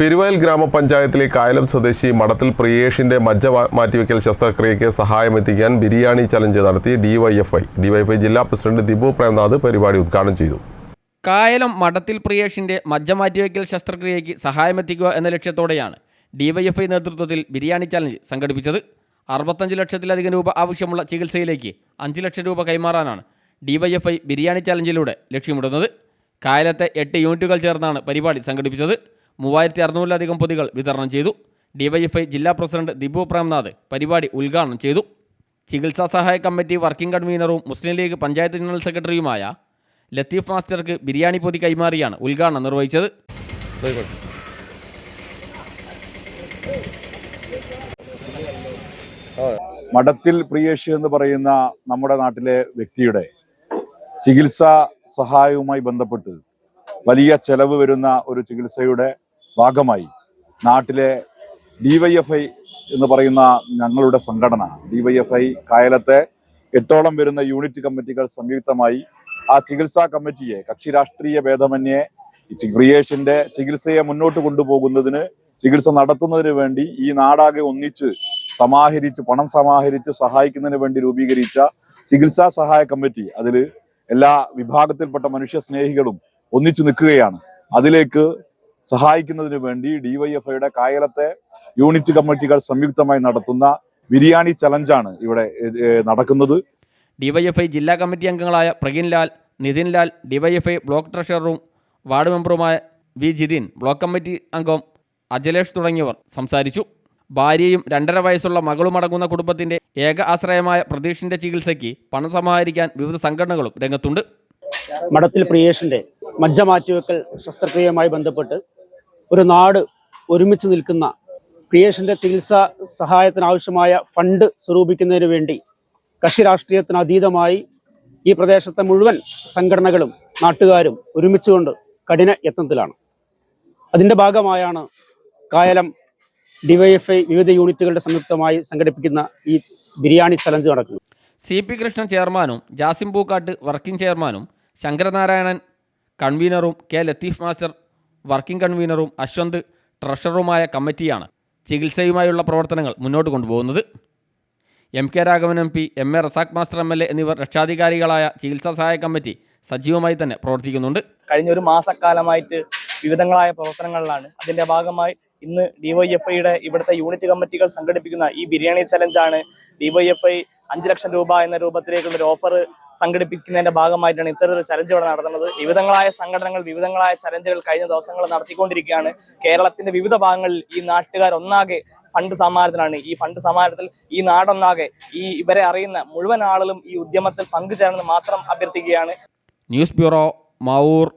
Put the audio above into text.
പെരുവയൽ ഗ്രാമപഞ്ചായത്തിലെ കായലം സ്വദേശി മഠത്തിൽ പ്രിയേഷിന്റെ മജ്ജ മാറ്റിവെക്കൽ ശസ്ത്രക്രിയയ്ക്ക് സഹായമെത്തിക്കാൻ ബിരിയാണി ചലഞ്ച് നടത്തി ഡിവൈഎഫ്ഐ ജില്ലാ പ്രസിഡന്റ് ദിബു പ്രേംനാഥ് പരിപാടി ഉദ്ഘാടനം ചെയ്തു. കായലം മഠത്തിൽ പ്രിയേഷിന്റെ മജ്ജ മാറ്റിവെക്കൽ ശസ്ത്രക്രിയയ്ക്ക് സഹായമെത്തിക്കുക എന്ന ലക്ഷ്യത്തോടെയാണ് ഡിവൈഎഫ്ഐ നേതൃത്വത്തിൽ ബിരിയാണി ചലഞ്ച് സംഘടിപ്പിച്ചത്. 65 ലക്ഷത്തിലധികം രൂപ ആവശ്യമുള്ള ചികിത്സയിലേക്ക് 5 ലക്ഷം രൂപ കൈമാറാനാണ് ഡിവൈഎഫ്ഐ ബിരിയാണി ചലഞ്ചിലൂടെ ലക്ഷ്യമിടുന്നത്. കായലത്തെ 8 യൂണിറ്റുകൾ ചേർന്നാണ് പരിപാടി സംഘടിപ്പിച്ചത്. 3600-ലധികം പൊതികൾ വിതരണം ചെയ്തു. ഡിവൈഎഫ്ഐ ജില്ലാ പ്രസിഡന്റ് ദിബു പ്രേംനാഥ് പരിപാടി ഉദ്ഘാടനം ചെയ്തു. ചികിത്സാ സഹായ കമ്മിറ്റി വർക്കിംഗ് കൺവീനറും മുസ്ലിം ലീഗ് പഞ്ചായത്ത് ജനറൽ സെക്രട്ടറിയുമായ ലത്തീഫ് മാസ്റ്റർക്ക് ബിരിയാണി പൊതി കൈമാറിയാണ് ഉദ്ഘാടനം നിർവഹിച്ചത്. മഠത്തിൽ പ്രിയേഷ് എന്ന് പറയുന്ന നമ്മുടെ നാട്ടിലെ വ്യക്തിയുടെ ചികിത്സാ സഹായവുമായി ബന്ധപ്പെട്ട് വലിയ ചെലവ് വരുന്ന ഒരു ചികിത്സയുടെ ഭാഗമായി നാട്ടിലെ ഡിവൈഎഫ്ഐ എന്ന് പറയുന്ന ഞങ്ങളുടെ സംഘടന ഡിവൈഎഫ്ഐ കായലത്തെ 8ഓളം വരുന്ന യൂണിറ്റ് കമ്മിറ്റികൾ സംയുക്തമായി ആ ചികിത്സാ കമ്മിറ്റിയെ കക്ഷി രാഷ്ട്രീയ ഭേദമന്യേ പ്രിയേഷിന്റെ ചികിത്സയെ മുന്നോട്ട് കൊണ്ടുപോകുന്നതിന് ചികിത്സ നടത്തുന്നതിന് വേണ്ടി ഈ നാടാകെ ഒന്നിച്ച് പണം സമാഹരിച്ച് സഹായിക്കുന്നതിന് വേണ്ടി രൂപീകരിച്ച ചികിത്സാ സഹായ കമ്മിറ്റി അതിൽ എല്ലാ വിഭാഗത്തിൽപ്പെട്ട മനുഷ്യ സ്നേഹികളും ഒന്നിച്ചു നിൽക്കുകയാണ്. അതിലേക്ക് സഹായിക്കുന്നതിന് വേണ്ടി ഡിവൈഎഫ്ഐയുടെ കായലത്തെ യൂണിറ്റ് കമ്മിറ്റികൾ സംയുക്തമായി നടത്തുന്ന ബിരിയാണി ചലഞ്ചാണ് ഇവിടെ നടക്കുന്നത്. ഡിവൈഎഫ്ഐ ജില്ലാ കമ്മിറ്റി അംഗങ്ങളായ പ്രഗിൻ ലാൽ, നിതിൻ ലാൽ, ഡിവൈഎഫ്ഐ ബ്ലോക്ക് ട്രഷററും വാർഡ് മെമ്പറുമായ വി ജിതിൻ, ബ്ലോക്ക് കമ്മിറ്റി അംഗം അജലേഷ് തുടങ്ങിയവർ സംസാരിച്ചു. ഭാര്യയും 2.5 വയസ്സുള്ള മകളുമടങ്ങുന്ന കുടുംബത്തിന്റെ ഏക ആശ്രയമായ പ്രതീഷിന്റെ ചികിത്സയ്ക്ക് പണം സമാഹരിക്കാൻ വിവിധ സംഘടനകളും രംഗത്തുണ്ട്. മഠത്തിൽ പ്രിയേഷിന്റെ മജ്ജ മാറ്റിവെക്കൽ ശസ്ത്രക്രിയയുമായി ബന്ധപ്പെട്ട് ഒരു നാട് ഒരുമിച്ച് നിൽക്കുന്ന പ്രിയേഷിന്റെ ചികിത്സാ സഹായത്തിനാവശ്യമായ ഫണ്ട് സ്വരൂപിക്കുന്നതിന് വേണ്ടി കക്ഷി രാഷ്ട്രീയത്തിന് അതീതമായി ഈ പ്രദേശത്തെ മുഴുവൻ സംഘടനകളും നാട്ടുകാരും ഒരുമിച്ചുകൊണ്ട് കഠിന യത്നത്തിലാണ്. അതിൻ്റെ ഭാഗമായാണ് കായലം ഡിവൈഎഫ്ഐ വിവിധ യൂണിറ്റുകളുടെ സംയുക്തമായി സംഘടിപ്പിക്കുന്ന ഈ ബിരിയാണി ചലഞ്ച് നടക്കുന്നത്. CP കൃഷ്ണൻ ചെയർമാനും ജാസിം പൂക്കാട്ട് വർക്കിംഗ് ചെയർമാനും ശങ്കരനാരായണൻ കൺവീനറും ലത്തീഫ് മാസ്റ്റർ വർക്കിംഗ് കൺവീനറും അശ്വന്ത് ട്രഷററുമായ കമ്മിറ്റിയാണ് ചികിത്സയുമായുള്ള പ്രവർത്തനങ്ങൾ മുന്നോട്ട് കൊണ്ടുപോകുന്നത്. MK Raghavan MP, MA Razak master MLA എന്നിവർ രക്ഷാധികാരികളായ ചികിത്സാ സഹായ കമ്മിറ്റി സജീവമായി തന്നെ പ്രവർത്തിക്കുന്നുണ്ട്. കഴിഞ്ഞ ഒരു മാസക്കാലമായിട്ട് വിവിധങ്ങളായ പ്രവർത്തനങ്ങളിലാണ്. അതിൻ്റെ ഭാഗമായി ഇന്ന് ഡിവൈഎഫ്ഐയുടെ ഇവിടുത്തെ യൂണിറ്റ് കമ്മിറ്റികൾ സംഘടിപ്പിക്കുന്ന ഈ ബിരിയാണി ചലഞ്ചാണ്. ഡിവൈഎഫ്ഐ 5 ലക്ഷം രൂപ എന്ന രൂപത്തിലേക്കുള്ള ഒരു ഓഫർ സംഘടിപ്പിക്കുന്നതിന്റെ ഭാഗമായിട്ടാണ് ഇത്തരത്തിലൊരു ചലഞ്ച് ഇവിടെ നടത്തുന്നത്. വിവിധങ്ങളായ സംഘടനകൾ വിവിധങ്ങളായ ചലഞ്ചുകൾ കഴിഞ്ഞ ദിവസങ്ങൾ നടത്തിക്കൊണ്ടിരിക്കുകയാണ്. കേരളത്തിന്റെ വിവിധ ഭാഗങ്ങളിൽ ഈ നാട്ടുകാർ ഒന്നാകെ ഫണ്ട് സമാഹരണത്തിലാണ്. ഈ ഫണ്ട് സമാഹരണത്തിൽ ഈ നാടൊന്നാകെ ഇവരെ അറിയുന്ന മുഴുവൻ ആളുകളും ഈ ഉദ്യമത്തിൽ പങ്കുചേരണമെന്ന് മാത്രം അഭ്യർത്ഥിക്കുകയാണ്. News bureau, Mavoor.